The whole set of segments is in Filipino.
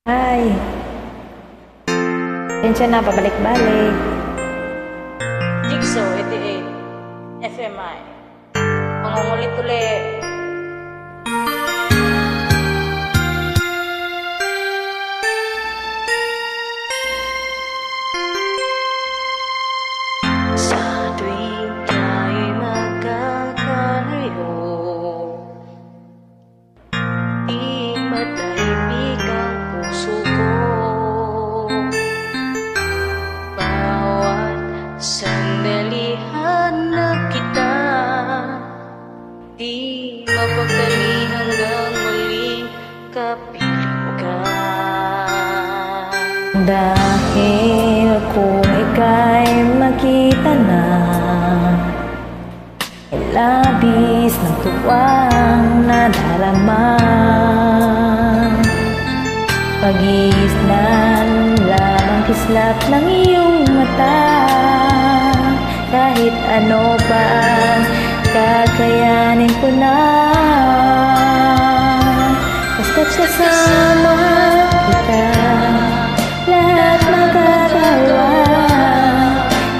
Ay, pensya na, pabalik-balik. Jigsaw 88 FMI mangungulit-ulit. Sa tuwing tayo'y magkakalayo, di matahimik ang puso ko. Bawat sandali hanap kita, di mapagdali hanggang muling kapiling ka. Dahil kung ika'y makita na, ay labis ng tuwang nadarama. Pag-iislan lamang kislap ng iyong mata, kahit ano pa kakayanin ko na. Basta't kasama kita, lahat magagawa,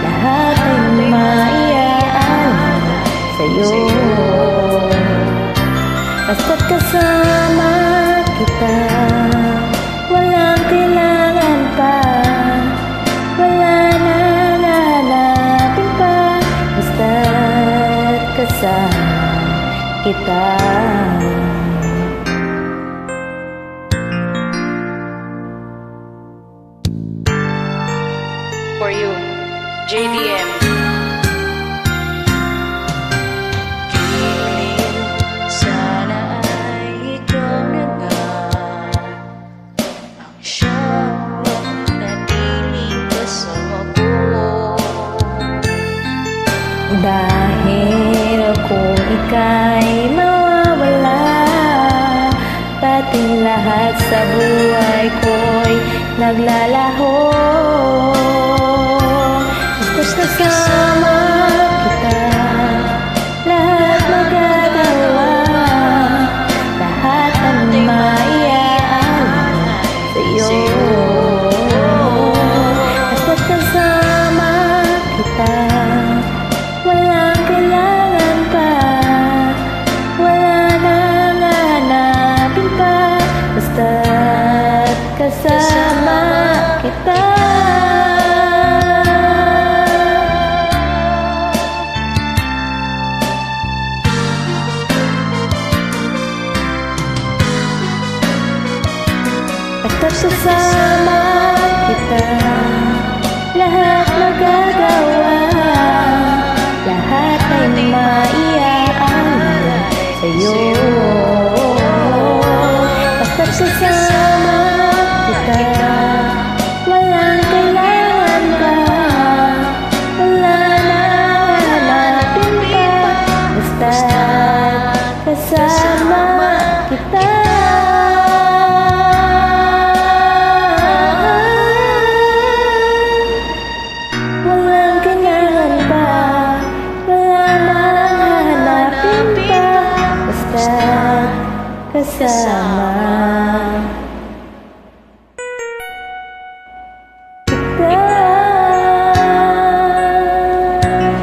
lahat ay maiaalala sa'yo. Basta't kasama kita, walang kailangan pa, wala nang hanapin pa. Basta't kasama kita. For you, JDM. Giliw, sana ay ikaw na nga ang siyang natiling kasama ko. Dahil kung ika'y mawawala, pati lahat sa buhay ko'y naglalaho. Basta't kasama kita, lahat magagawa, lahat ang maiaalala sa'yo. Basta't kasama kita, walang kailangan pa, wala nang hanapin pa. Basta't kasama kita. Basta't kasama kita, lahat magagawa, lahat ay maiaalala sa'yo. Basta't kasama kita, walang kailangan pa, wala nang hanapin pa. Basta't kasama kita. Walang kailangan pa, wala nang hanapin pa. Basta't kasama kita.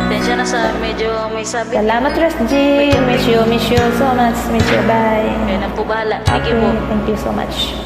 Tensya na sa medyo may sabit. Salamat, Ras G. Miss you so much. Miss you, bye. Kaya na po bahala. Thank Okay, you po. thank you so much.